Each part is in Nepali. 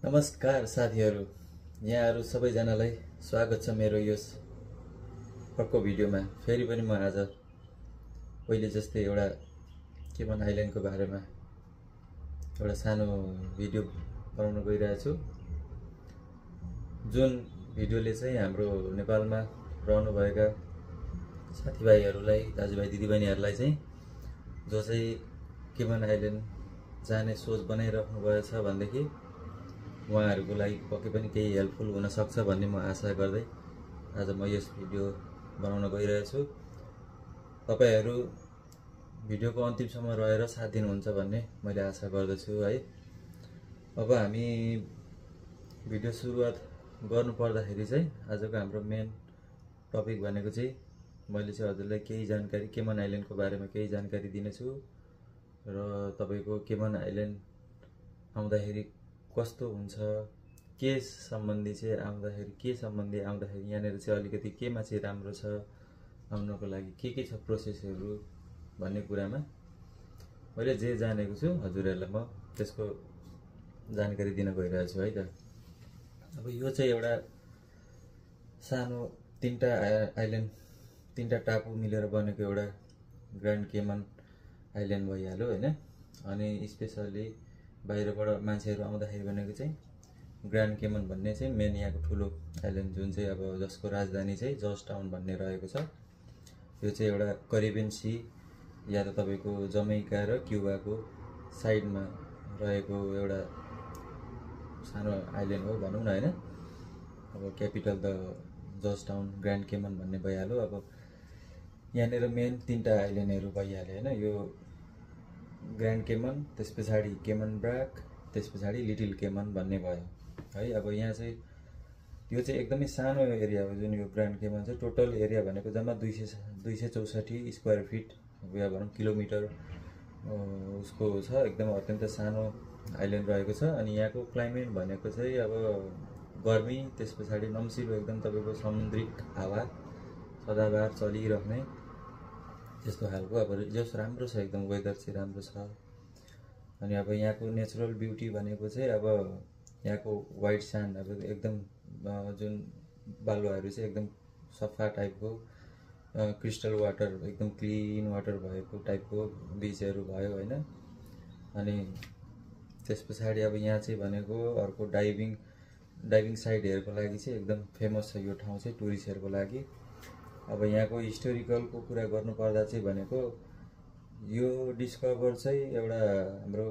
नमस्कार साथीहरु, यहाँहरु सबैजनालाई स्वागत छ मेरो यस अर्को भिडियोमा। फेरि पनि म आज पहिले जस्तै एउटा केमन आइल्यान्डको बारेमा एउटा सानो भिडियो बनाउन गइरहेको छु। जुन भिडियोले चाहिँ हाम्रो नेपालमा रहनुभएका साथीभाइहरुलाई, दाजुभाइ दिदीबहिनीहरुलाई चाहिँ जो चाहिँ केमन आइल्यान्ड जाने सोच बनाइराख्नु भएछ भनेदेखि उहाँहरुको लागि पक्कै पनि केही हेल्पफुल हुन सक्छ भन्ने म आशा गर्दै आज म यस भिडियो बनाउन गइरहेको छु। तपाईहरु भिडियोको अन्तिमसम्म रहेर साथ दिनुहुन्छ भन्ने मैले आशा गर्दछु है। अब हामी भिडियो सुरुवात गर्नु पर्दाखेरि चाहिँ आजको हाम्रो मेन टपिक भनेको चाहिँ मैले चाहिँ हजुरलाई केही जानकारी केमन आइल्यान्डको बारेमा केही जानकारी दिनेछु र तपाईको केमन आइल्यान्ड आउँदाखेरि कस्तो हुन्छ, के सम्बन्धी चाहिँ आउँदाखेरि यहाँनेर चाहिँ अलिकति केमा चाहिँ राम्रो छ, आउनको लागि के छ प्रोसेसहरु भन्ने कुरामा मैले जे जानेको छु हजुरहरुलाई म त्यसको जानकारी दिन गइरहेको छु है त। अब यो चाहिँ एउटा सानो तीनटा टापु मिलेर बनेको एउटा ग्रान्ड केमन आइल्यान्ड भइहाल्यो हैन। अनि स्पेशली बाहिरबाट मान्छेहरु आउँदाखेरि भनेको चाहिँ ग्रान्ड केमन भन्ने चाहिँ मेन यहाँको ठुलो आइल्यान्ड जुन चाहिँ अब जसको राजधानी चाहिँ जर्ज टाउन भन्ने रहेको छ। यो चाहिँ एउटा करिबियन सी या त तपाईको जमैका र क्युबाको साइडमा रहेको एउटा सानो आइल्यान्ड हो भनौं न हैन। अब क्यापिटल त जर्ज टाउन ग्रान्ड केमन भन्ने भइहाल्यो। अब यहाँनेर मेन तीनटा आइल्यान्डहरु भइहाल्यो हैन। यो ग्रान्ड केमन, त्यसपछि केमन ब्राक, त्यसपछि लिटिल केमन भन्ने भयो है। अब यहाँ चाहिँ यो चाहिँ एकदमै सानो एरिया हो। जुन यो ग्रान्ड केमन चाहिँ टोटल एरिया भनेको जम्मा 264 स्क्वायर फिट या भनौं किलोमिटर उसको छ। एकदम अत्यन्त सानो आइल्यान्ड रहेको छ। अनि यहाँको क्लाइमेट भनेको चाहिँ अब गर्मी, त्यसपछि नम्सिलो एकदम तपाईको समुद्रिक हावा सदाबार चलिरहने त्यस्तो खालको अब जस राम्रो छ, एकदम वेदर चाहिँ राम्रो छ। अनि अब यहाँको नेचुरल ब्युटी भनेको चाहिँ अब यहाँको व्हाइट स्यान्ड, अब एकदम जुन बालुवाहरु चाहिँ एकदम सफा टाइपको क्रिस्टल वाटर, एकदम क्लिन वाटर भएको टाइपको बीचहरु भयो हैन। अनि त्यसपछि अब यहाँ चाहिँ भनेको अर्को डाइभिङ साइटहरुको लागि चाहिँ एकदम फेमस छ यो ठाउँ चाहिँ टुरिस्टहरुको लागि। अब यहाँको हिस्टोरिकलको कुरा गर्नु पर्दा चाहिँ भनेको यो डिस्कभर चाहिँ एउटा हाम्रो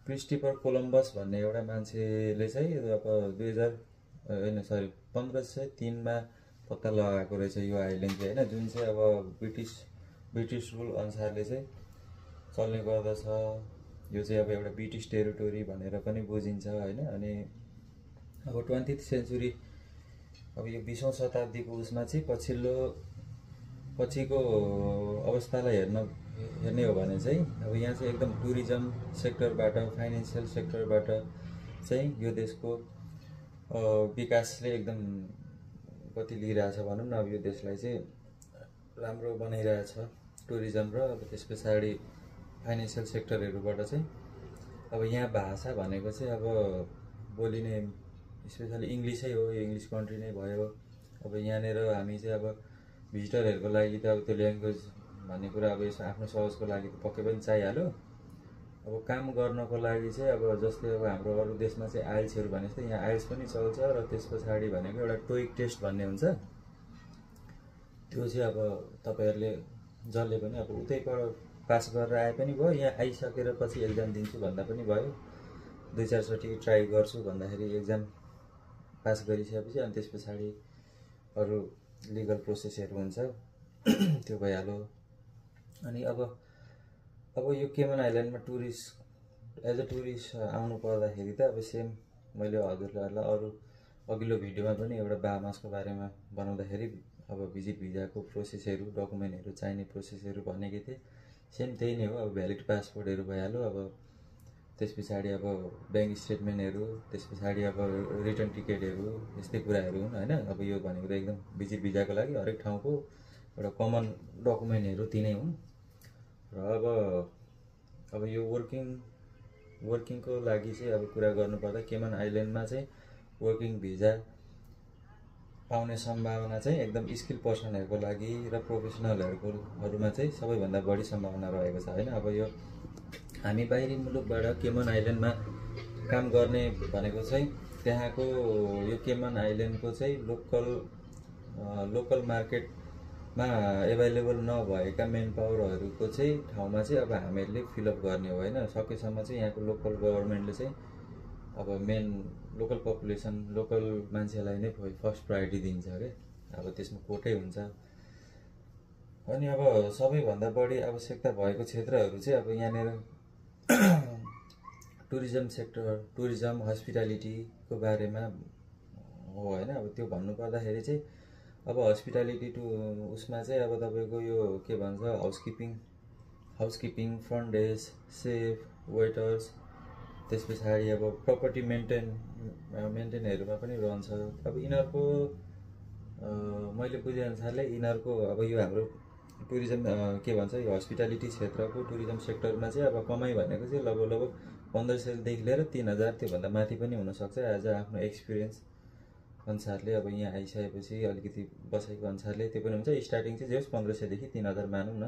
क्रिस्टोफर कोलम्बस भन्ने एउटा मान्छेले चाहिँ अब 1503 मा पत्ता लगाएको रहेछ यो आइल्यान्ड चाहिँ हैन। जुन चाहिँ अब ब्रिटिश रुल अनुसारले चाहिँ चल्ने गर्दछ। यो चाहिँ अब एउटा ब्रिटिश टेरिटोरी भनेर पनि बुझिन्छ हैन। अनि अब 20th सेन्चुरी अब यो 20औं शताब्दीको उसमा चाहिँ पछिको अवस्थालाई हेर्ने हो भने चाहिँ अब यहाँ चाहिँ एकदम टुरिज्म सेक्टरबाट, फाइनान्शियल सेक्टरबाट चाहिँ यो देशको विकासले एकदम गति लिइरहेछ भनौं न। अब यो देशलाई चाहिँ राम्रो बनाइरहेछ टुरिज्म र अब त्यसपछि फाइनान्शियल सेक्टरहरुबाट चाहिँ। अब यहाँ भाषा भनेको चाहिँ अब बोलिने स्पेशली इंग्लिशै हो, यो इंग्लिश कन्ट्री नै भयो। अब यहाँनेर हामी चाहिँ अब भिजिटरहरुको लागि त अब त्यो ल्याङ्ग्वेज भन्ने कुरा अब यसो आफ्नो सहजको लागि त पक्कै पनि चाहिहाल्यो। अब काम गर्नको लागि चाहिँ अब जस्तै अब हाम्रो अरु देशमा चाहिँ आइएल्सहरु भने जस्तै यहाँ आइएल्स पनि चल्छ र त्यसपछि भनेको एउटा टोइक टेस्ट भन्ने हुन्छ। त्यो चाहिँ अब तपाईहरुले जसले पनि अब उतैबाट पास गरेर आए पनि भयो, यहाँ आइसकेर पछि एक्जाम दिन्छु भन्दा पनि भयो। 2-4 चोटि ट्राई गर्छु भन्दाखेरि एक्जाम पास गरिसकेपछि अनि त्यसपछि अरु लिगल प्रोसेसहरु हुन्छ त्यो भइहाल्यो। अनि अब यो केमन आइल्यान्डमा एज अ टुरिस्ट आउनु पर्दाखेरि त अब सेम मैले हजुरहरुलाई अरु अघिल्लो भिडियोमा पनि एउटा बाहामासको बारेमा बनाउँदाखेरि अब भिजिट भिजाको प्रोसेसहरु, डकुमेन्टहरु चाहिने प्रोसेसहरु भनेको थिए। सेम त्यही नै हो। अब भ्यालिड पासपोर्टहरु भइहाल्यो। अब त्यसपछि अब बैंक स्टेटमेन्टहरु, त्यसपछि अब रिटर्न टिकटहरु, यस्तै कुराहरु हुन् हैन। अब यो भनेको त एकदम भिजिट भिजाको लागि हरेक ठाउँको एउटा कमन डकुमेन्टहरु तिनै हुन्। र अब अब यो वर्किङको लागि चाहिँ अब कुरा गर्नुपर्दा केमन आइल्यान्डमा चाहिँ वर्किङ भिजा पाउने सम्भावना चाहिँ एकदम स्किल पर्सनहरूको लागि र प्रोफेसनलहरूमा चाहिँ सबैभन्दा बढी सम्भावना रहेको छ होइन। अब यो हामी बाहिरी मुलुकबाट केमन आइल्यान्डमा काम गर्ने भनेको चाहिँ त्यहाँको यो केमन आइल्यान्डको चाहिँ लोकल मार्केटमा एभाइलेबल नभएका मेन पावरहरूको चाहिँ ठाउँमा चाहिँ अब हामीहरूले फिलअप गर्ने हो होइन। सकेसम्म चाहिँ यहाँको लोकल गभर्मेन्टले चाहिँ अब मेन लोकल पपुलेसन लोकल मान्छेलाई नै फर्स्ट प्रायोरिटी दिन्छ क्या, अब त्यसमा कोटै हुन्छ। अनि अब सबैभन्दा बढी आवश्यकता भएको क्षेत्रहरू चाहिँ अब यहाँनिर टुरिज्म सेक्टर, टुरिज्म हस्पिटालिटीको बारेमा हो होइन। अब त्यो भन्नुपर्दाखेरि चाहिँ अब हस्पिटालिटी उसमा चाहिँ अब तपाईँको यो के भन्छ housekeeping, front desk, safe, waiters, त्यस पछाडि अब प्रपर्टी मेन्टेनहरूमा पनि रहन्छ। अब यिनीहरूको मैले बुझेअनुसारले यिनीहरूको अब यो हाम्रो टुरिज्म के भन्छ यो हस्पिटालिटी क्षेत्रको टुरिज्म सेक्टरमा चाहिँ अब कमाइ भनेको चाहिँ लगभग 1500 लिएर 3000 त्योभन्दा माथि पनि हुनसक्छ एज आफ्नो एक्सपिरियन्स अनुसारले। अब यहाँ आइसकेपछि अलिकति बसेको अनुसारले त्यो पनि हुन्छ। स्टार्टिङ चाहिँ जे होस् 1500 देखि 3000 मानौँ न,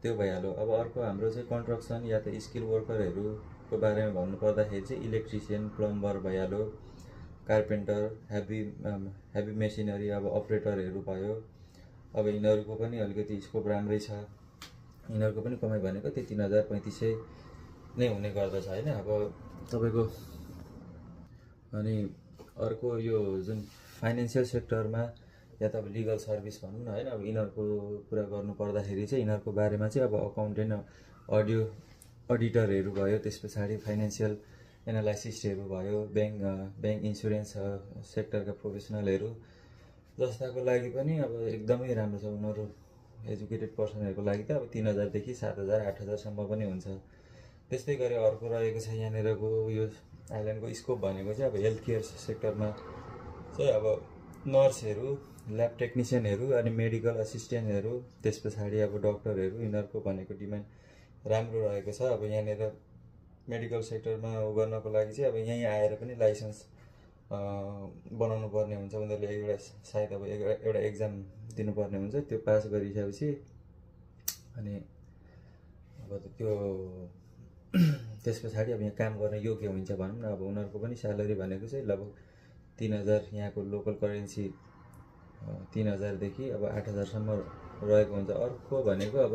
त्यो भइहाल्यो। अब अर्को हाम्रो चाहिँ कन्स्ट्रक्सन या त स्किल वर्करहरूको बारेमा भन्नुपर्दाखेरि चाहिँ इलेक्ट्रिसियन, प्लम्बर भइहाल्यो, कार्पेन्टर, हेभी मेसिनरी अब अपरेटरहरू भयो। अब यिनीहरूको पनि अलिकति स्कोप राम्रै छ। यिनीहरूको पनि कमाइ भनेको त्यही 3000-3500 नै हुने गर्दछ होइन। अब तपाईँको अनि अर्को यो जुन फाइनेन्सियल सेक्टरमा या त अब लिगल सर्भिस भनौँ न होइन। अब यिनीहरूको कुरा गर्नु पर्दाखेरि चाहिँ यिनीहरूको बारेमा चाहिँ अब अकाउन्टेन्ट, अडिटरहरू भयो, त्यस पछाडि फाइनेन्सियल एनालाइसिस्टहरू भयो, ब्याङ्क इन्सुरेन्स सेक्टरका प्रोफेसनलहरू जस्ताको लागि पनि अब एकदमै राम्रो छ। उनीहरू एजुकेटेड पर्सनहरूको लागि त अब 3000 देखि 7000, 8000 सम्म पनि हुन्छ। त्यस्तै गरी अर्को रहेको छ यहाँनिरको यो आइल्यान्डको स्कोप भनेको चाहिँ अब हेल्थ केयर सेक्टरमा चाहिँ अब नर्सहरू, ल्याब टेक्निसियनहरू, अनि मेडिकल असिस्टेन्टहरू, त्यस पछाडि अब डक्टरहरू, यिनीहरूको भनेको डिमान्ड राम्रो रहेको छ। अब यहाँनिर मेडिकल सेक्टरमा गर्नको लागि चाहिँ अब यहीँ आएर पनि लाइसेन्स बनाउनु पर्ने हुन्छ। उनीहरूले एउटा सायद अब एउटा एक्जाम दिनुपर्ने हुन्छ, त्यो पास गरिसकेपछि अनि अब त्यो त्यस पछाडि अब यहाँ काम गर्न योग्य हुन्छ भनौँ न। अब उनीहरूको पनि स्यालेरी भनेको चाहिँ लगभग 3000, यहाँको लोकल करेन्सी 3000 देखि अब 8000सम्म रहेको हुन्छ। अर्को भनेको अब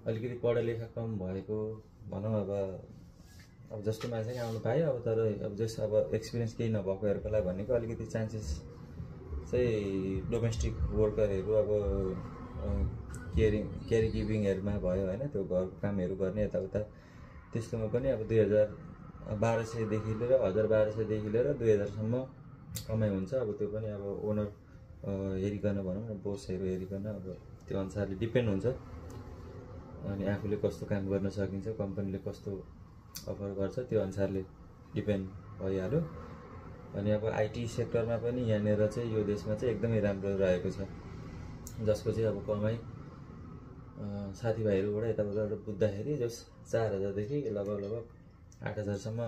अलिकति पढा लेखा कम भएको भनौँ अब जस्तो मान्छे नै आउनु पायो। अब तर अब अब एक्सपिरियन्स केही नभएकोहरूको लागि भनेको अलिकति चान्सेस चाहिँ डोमेस्टिक वर्करहरू अब केयर गिभिङहरूमा भयो होइन, त्यो घरको कामहरू गर्ने यताउता, त्यस्तोमा पनि अब 1200 देखि लिएर 1200 लिएर 2000सम्म कमाइ हुन्छ। अब त्यो पनि अब ओनर हेरिकन भनौँ न, बोसहरू हेरिकन अब त्यो अनुसारले डिपेन्ड हुन्छ। अनि आफूले कस्तो काम गर्न सकिन्छ, कम्पनीले कस्तो अफर गर्छ, त्यो अनुसारले डिपेन्ड भइहाल्यो। अनि अब आइटी सेक्टरमा पनि यहाँनिर चाहिँ यो देशमा चाहिँ एकदमै राम्रो रहेको छ, जसको चाहिँ अब कमाइ साथीभाइहरूबाट यताउताबाट बुझ्दाखेरि जस 4000 देखि लगभग 8000सम्म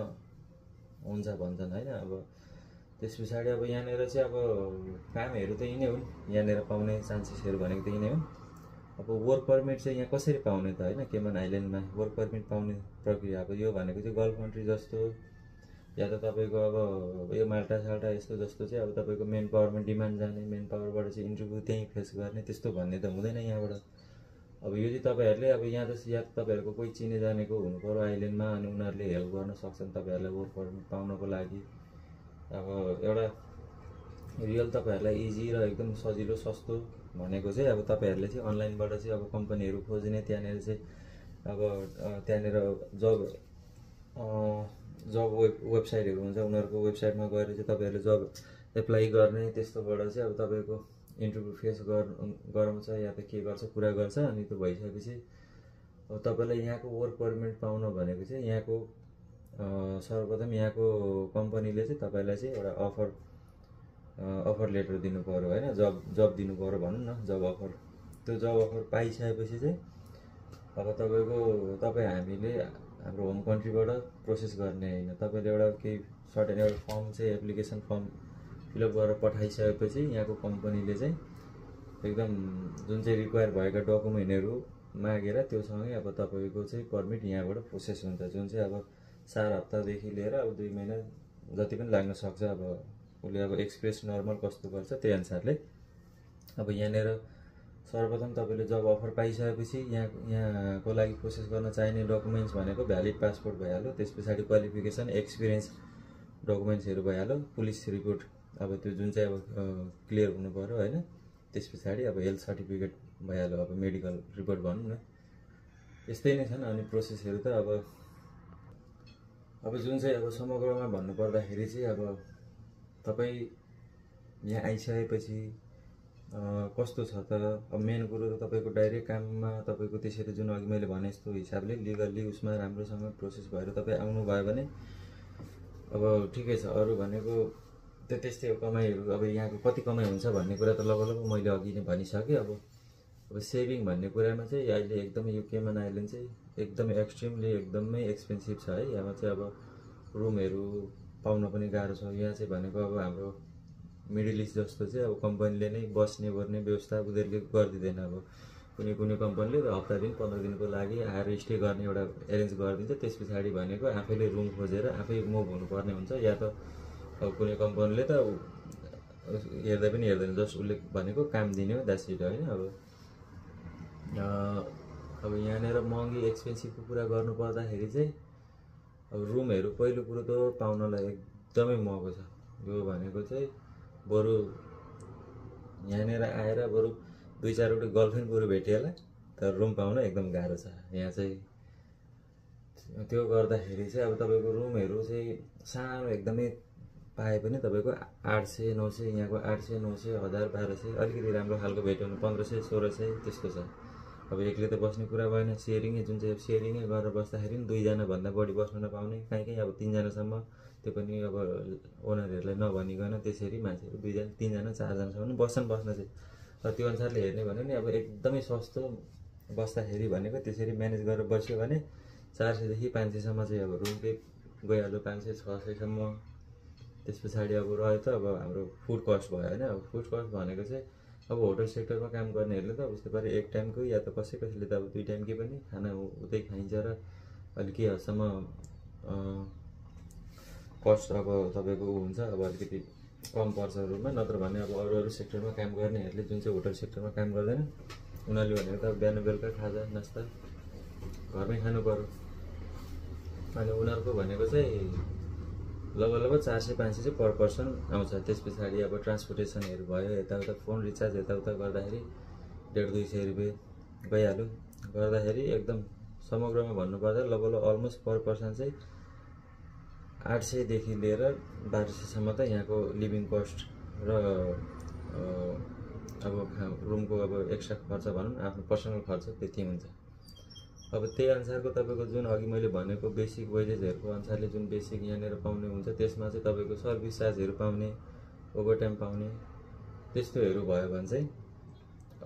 हुन्छ भन्छन् होइन। अब त्यस पछाडि अब यहाँनिर चाहिँ अब कामहरू त यही नै हुन्, यहाँनिर पाउने चान्सेसहरू भनेको त यही नै हुन्। अब वर्क पर्मिट चाहिँ यहाँ कसरी पाउने त होइन, केमन आइल्यान्डमा वर्क पर्मिट पाउने प्रक्रिया अब यो भनेको चाहिँ गल्फ कन्ट्री जस्तो या त तपाईँको अब यो माल्टा साल्टा यस्तो जस्तो चाहिँ अब तपाईँको मेन पावरमा डिमान्ड जाने, मेन पावरबाट चाहिँ इन्टरभ्यू त्यहीँ फेस गर्ने त्यस्तो भन्ने त हुँदैन यहाँबाट। अब यो चाहिँ तपाईँहरूले अब यहाँ त या तपाईँहरूको कोही चिने जानेको हुनु पऱ्यो आइल्यान्डमा, अनि उनीहरूले हेल्प गर्न सक्छन् तपाईँहरूलाई वर्क पर्मिट पाउनको लागि। अब एउटा रियल तपाईँहरूलाई इजी र एकदम सजिलो सस्तो भनेको चाहिँ अब तपाईँहरूले चाहिँ अनलाइनबाट चाहिँ अब कम्पनीहरू खोज्ने, त्यहाँनिर चाहिँ अब त्यहाँनिर जब वेबसाइटहरू हुन्छ, उनीहरूको वेबसाइटमा गएर चाहिँ तपाईँहरूले जब एप्लाई गर्ने, त्यस्तोबाट चाहिँ अब तपाईँको इन्टरभ्यू फेस गराउँछ या त के गर्छ, कुरा गर्छ। अनि त्यो भइसकेपछि अब तपाईँलाई यहाँको वर्क पर्मिट पाउन भनेको चाहिँ यहाँको सर्वप्रथम यहाँको कम्पनीले चाहिँ तपाईँलाई चाहिँ एउटा अफर लेटर दिनु पऱ्यो होइन, जब दिनु पऱ्यो भनौँ न, जब अफर। त्यो जब अफर पाइसकेपछि चाहिँ अब तपाईँ हामीले हाम्रो होम कन्ट्रीबाट प्रोसेस गर्ने होइन, तपाईँले एउटा केही सर्टेन एउटा फर्म चाहिँ एप्लिकेसन फर्म फिलअप गरेर पठाइसकेपछि यहाँको कम्पनीले चाहिँ एकदम जुन चाहिँ रिक्वायर भएका डकुमेन्टहरू मागेर त्योसँगै अब तपाईँको चाहिँ पर्मिट यहाँबाट प्रोसेस हुन्छ, जुन चाहिँ अब 4 हप्तादेखि लिएर अब 2 महिना जति पनि लाग्न सक्छ। अब उसले अब एक्सप्रेस नर्मल कस्तो गर्छ त्यही अनुसारले। अब यहाँनिर सर्वप्रथम तपाईँले जब अफर पाइसकेपछि यहाँको लागि प्रोसेस गर्न चाहिने डकुमेन्ट्स भनेको भ्यालिड पासपोर्ट भइहाल्यो, त्यस पछाडि क्वालिफिकेसन एक्सपिरियन्स डकुमेन्ट्सहरू भइहाल्यो, पुलिस रिपोर्ट अब त्यो जुन चाहिँ अब क्लियर हुनु पऱ्यो होइन, त्यस पछाडि अब हेल्थ सर्टिफिकेट भइहाल्यो, अब मेडिकल रिपोर्ट भनौँ न, यस्तै नै छन्। अनि प्रोसेसहरू त अब जुन चाहिँ अब समग्रमा भन्नुपर्दाखेरि चाहिँ अब तपाईँ यहाँ आइसकेपछि कस्तो छ त, अब मेन कुरो त तपाईँको डाइरेक्ट काममा तपाईँको त्यसरी जुन अघि मैले भने जस्तो हिसाबले लिगल्ली उसमा राम्रोसँग प्रोसेस भएर तपाईँ आउनुभयो भने अब ठिकै छ। अरू भनेको त्यस्तै हो कमाइहरू, अब यहाँको कति कमाइ हुन्छ भन्ने कुरा त लगभग मैले अघि नै भनिसकेँ। अब सेभिङ भन्ने कुरामा चाहिँ अहिले एकदमै यो केमन आइल्यान्ड चाहिँ एकदमै एक्सट्रिमली एकदमै एक्सपेन्सिभ छ है। यहाँ चाहिँ अब रुमहरू पाउन पनि गाह्रो छ। यहाँ चाहिँ भनेको अब हाम्रो मिडल इस्ट जस्तो चाहिँ अब कम्पनीले नै बस्ने गर्ने व्यवस्था उनीहरूले गरिदिँदैन। अब कुनै कम्पनीले हप्ता दिन 15 दिनको लागि आएर स्टे गर्ने एउटा एरेन्ज गरिदिन्छ, त्यस पछाडि भनेको आफैले रुम खोजेर आफै मुभ हुनुपर्ने हुन्छ। या त अब कुनै कम्पनीले त हेर्दा पनि हेर्दैन, जस्ट उसले भनेको काम दिने हो, द्याट्स इट होइन। अब यहाँनिर महँगी एक्सपेन्सिभको कुरा गर्नु पर्दाखेरि चाहिँ अब रुमहरू पहिलो कुरो त पाउनलाई एकदमै महँगो छ। यो भनेको चाहिँ बरु यहाँनिर आएर बरु 2-4वटा गर्लफ्रेन्ड बरु भेटिएला, तर रुम पाउन एकदम गाह्रो छ यहाँ चाहिँ। त्यो गर्दाखेरि चाहिँ अब तपाईँको रुमहरू चाहिँ सानो एकदमै पाए पनि तपाईँको 800-900, यहाँको 800-900, 1000-1200, अलिकति राम्रो खालको भेट्यो भने 1500-1600 त्यस्तो छ। अब एक्लै त बस्ने कुरा भएन, सेयरिङै जुन चाहिँ सेयरिङै गरेर बस्दाखेरि पनि 2जना भन्दा बढी बस्न नपाउने, कहीँ अब 3जनासम्म, त्यो पनि अब ओनरहरूलाई नभनिकन त्यसरी मान्छेहरू 2जना 3जना 4जनासम्म बस्न चाहिँ। र त्यो अनुसारले हेर्ने भने नि अब एकदमै सस्तो बस्दाखेरि भनेको त्यसरी म्यानेज गरेर बस्यो भने 400देखि 500सम्म चाहिँ अब रुमकै गइहाल्यो, 500-600सम्म। त्यस पछाडि अब रह्यो त अब हाम्रो फुड कस्ट भयो होइन। अब फुड कस्ट भनेको चाहिँ अब होटल सेक्टरमा काम गर्नेहरूले त उस्तै पारि एक टाइमको या त कसैले त अब 2 टाइमकै पनि खाना उतै खाइन्छ र अलिक केही हदसम्म कस्ट अब तपाईँको हुन्छ, अब अलिकति कम पर्छ रुममा। नत्र भने अब अरू सेक्टरमा काम गर्नेहरूले जुन चाहिँ होटल सेक्टरमा काम गर्दैन उनीहरूले भनेको त अब बिहान बेलुका खाजा नास्ता घरमै खानु पर्यो। अनि उनीहरूको भनेको चाहिँ लगभग 400-500 चाहिँ पर पर्सन आउँछ। त्यस पछाडि अब ट्रान्सपोर्टेसनहरू भयो, यताउता फोन रिचार्ज यताउता गर्दाखेरि 150-200 रुपियाँ गइहाल्यो। गर्दाखेरि एकदम समग्रमा भन्नुपर्दा लगभग अलमोस्ट पर पर्सन चाहिँ 800देखि लिएर 1200सम्म त यहाँको लिभिङ कस्ट र अब रुमको अब एक्स्ट्रा खर्च भनौँ, आफ्नो पर्सनल खर्च त्यति हुन्छ। अब त्यही अनुसारको तपाईँको जुन अघि मैले भनेको बेसिक वेजेसहरूको अनुसारले जुन बेसिक यहाँनिर पाउने हुन्छ, त्यसमा चाहिँ तपाईँको सर्भिस चार्जहरू पाउने, ओभरटाइम पाउने, त्यस्तोहरू भयो भने चाहिँ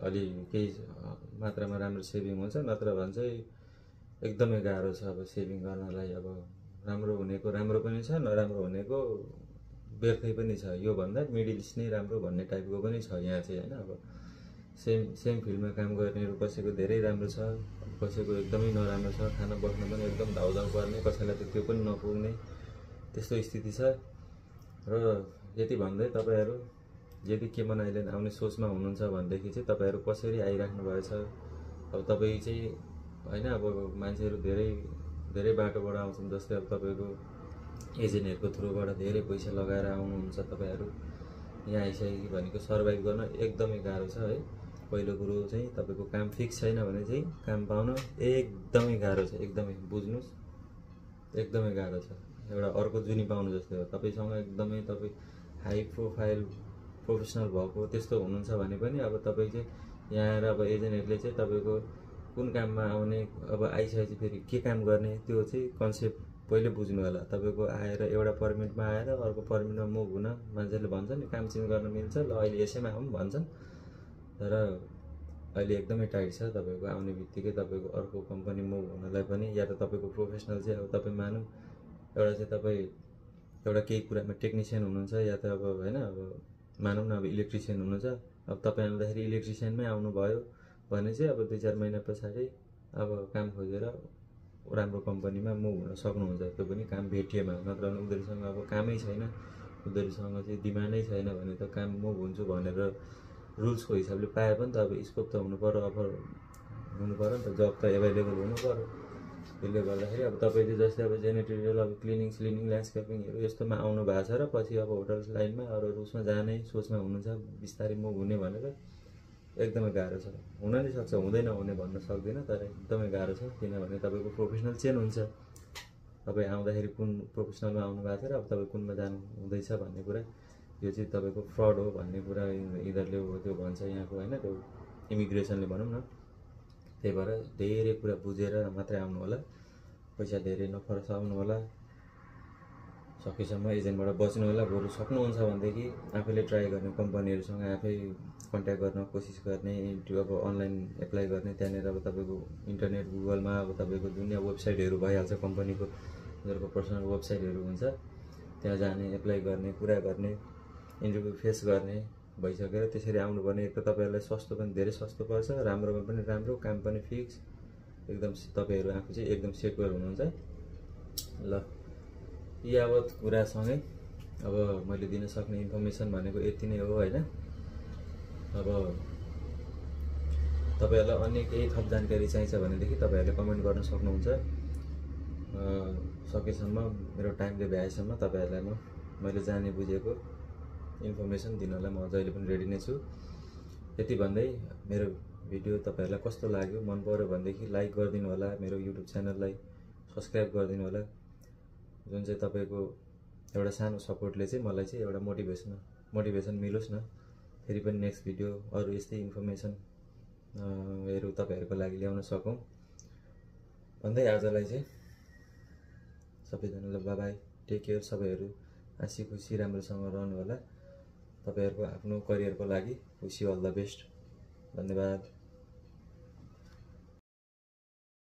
अलि केही मात्रामा राम्रो सेभिङ हुन्छ। नत्र भने चाहिँ एकदमै गाह्रो छ अब सेभिङ गर्नलाई। अब राम्रो हुनेको राम्रो पनि छ, नराम्रो हुनेको व्यर्थै पनि छ। योभन्दा मिडल इस्ट नै राम्रो भन्ने टाइपको पनि छ यहाँ चाहिँ होइन। अब सेम फिल्डमा काम गर्नेहरू कसैको धेरै राम्रो छ, कसैको एकदमै नराम्रो छ, खाना बस्न पनि एकदम धाउधाउ पर्ने, कसैलाई त त्यो पनि नपुग्ने, त्यस्तो स्थिति छ। र यति भन्दै तपाईँहरू यदि केमन आइल्यान्ड आउने सोचमा हुनुहुन्छ भनेदेखि चाहिँ तपाईँहरू कसरी आइराख्नु भएछ। अब तपाईँ चाहिँ होइन अब मान्छेहरू धेरै बाटोबाट आउँछन्, जस्तै अब तपाईँको एजेन्टहरूको थ्रुबाट धेरै पैसा लगाएर आउनुहुन्छ तपाईँहरू। यहाँ आइसकेको भनेको सर्भाइभ गर्न एकदमै गाह्रो छ है। पहिलो कुरो चाहिँ तपाईँको काम फिक्स छैन भने चाहिँ काम पाउन एकदमै गाह्रो छ, एकदमै बुझ्नुहोस्, एकदमै गाह्रो छ। एउटा अर्को जुनी पाउनु जस्तै हो। तपाईँसँग एकदमै तपाईँ हाई प्रोफाइल प्रोफेसनल भएको त्यस्तो हुनुहुन्छ भने पनि अब तपाईँ चाहिँ यहाँ आएर अब एजेन्टहरूले चाहिँ तपाईँको कुन काममा आउने, अब आइसकेपछि फेरि के काम गर्ने, त्यो चाहिँ कन्सेप्ट पहिले बुझ्नु होला। तपाईँको आएर एउटा पर्मिटमा आएर अर्को पर्मिटमा मुभ हुन मान्छेले भन्छन् काम चाहिँ गर्न मिल्छ, ल अहिले यसैमा आउँ भन्छन्, तर अहिले एकदमै टाइट छ। तपाईँको आउने बित्तिकै तपाईँको अर्को कम्पनी मुभ हुनलाई पनि या त तपाईँको प्रोफेसनल चाहिँ अब तपाईँ मानौँ एउटा चाहिँ तपाईँ एउटा केही कुरामा टेक्निसियन हुनुहुन्छ या त अब होइन अब मानौँ न अब इलेक्ट्रिसियन हुनुहुन्छ। अब तपाईँ आउँदाखेरि इलेक्ट्रिसियनमै आउनुभयो भने चाहिँ अब 2-4 महिना पछाडि अब काम खोजेर राम्रो कम्पनीमा मुभ हुन सक्नुहुन्छ। त्यो पनि काम भेटिएमा, नत्र भने उनीहरूसँग अब कामै छैन, उनीहरूसँग चाहिँ डिमान्डै छैन भने त काम मुभ हुन्छु भनेर रुल्सको हिसाबले पाए पनि त अब स्कोप त हुनु पर्यो, अफर हुनु पर्यो नि त, जब त एभाइलेबल हुनु पर्यो। त्यसले गर्दाखेरि अब तपाईँले जस्तै अब जेनेटरियल अब क्लिनिङ ल्यान्डस्केपिङहरू यस्तोमा आउनु भएको छ र पछि अब होटल लाइनमा अरू उसमा जाने सोचमा हुनुहुन्छ बिस्तारै मुभ हुने भनेर एकदमै गाह्रो छ। हुन नै सक्छ, हुँदै नहुने भन्न सक्दिनँ, तर एकदमै गाह्रो छ। किनभने तपाईँको प्रोफेसनल चेन्ज हुन्छ। तपाईँ आउँदाखेरि कुन प्रोफेसनलमा आउनु भएको थियो र अब तपाईँ कुनमा जानु हुँदैछ भन्ने कुरा, यो चाहिँ तपाईँको फ्रड हो भन्ने कुरा यिनीहरूले त्यो भन्छ यहाँको होइन, त्यो इमिग्रेसनले भनौँ न। त्यही भएर धेरै कुरा बुझेर मात्रै आउनु होला, पैसा धेरै नखर्चाउनु होला, सकेसम्म एजेन्टबाट बच्नु होला। बरु सक्नुहुन्छ भनेदेखि आफैले ट्राई गर्ने, कम्पनीहरूसँग आफै कन्ट्याक्ट गर्न कोसिस गर्ने, अब अनलाइन एप्लाई गर्ने। त्यहाँनिर अब तपाईँको इन्टरनेट गुगलमा अब तपाईँको दुनियाँ वेबसाइटहरू भइहाल्छ, कम्पनीको उनीहरूको पर्सनल वेबसाइटहरू हुन्छ, त्यहाँ जाने, एप्लाई गर्ने, कुरा गर्ने, इन्टरभ्यू फेस गर्ने भइसकेर त्यसरी आउनुपर्ने। एक त तपाईँहरूलाई सस्तो पनि धेरै सस्तो पर्छ, राम्रोमा पनि राम्रो, काम पनि फिक्स, एकदम तपाईँहरू आफू चाहिँ एकदम सेक्योर हुनुहुन्छ। ल यावत कुरासँगै अब मैले दिन सक्ने इन्फर्मेसन भनेको यति नै हो होइन। अब तपाईँहरूलाई अन्य केही थप जानकारी चाहिन्छ भनेदेखि तपाईँहरूले कमेन्ट गर्न सक्नुहुन्छ। सकेसम्म मेरो टाइमले भ्याएसम्म तपाईँहरूलाई मैले जाने बुझेको इन्फर्मेसन दिनलाई म जहिले पनि रेडी नै छु। यति भन्दै मेरो भिडियो तपाईँहरूलाई कस्तो लाग्यो, मन पर्यो भनेदेखि लाइक गरिदिनु होला, मेरो युट्युब च्यानललाई सब्सक्राइब गरिदिनु होला। जुन चाहिँ तपाईँको एउटा सानो सपोर्टले चाहिँ मलाई चाहिँ एउटा मोटिभेसन मिलोस् न, फेरि पनि नेक्स्ट भिडियो अरू यस्तै इन्फर्मेसनहरू तपाईँहरूको लागि ल्याउन सकौँ भन्दै आजलाई चाहिँ सबैजनालाई बाई बाई, टेक केयर। सबैहरू हाँसी खुसी राम्रोसँग रहनु होला। तपाईँहरूको आफ्नो करियरको लागि wish you all the best. धन्यवाद।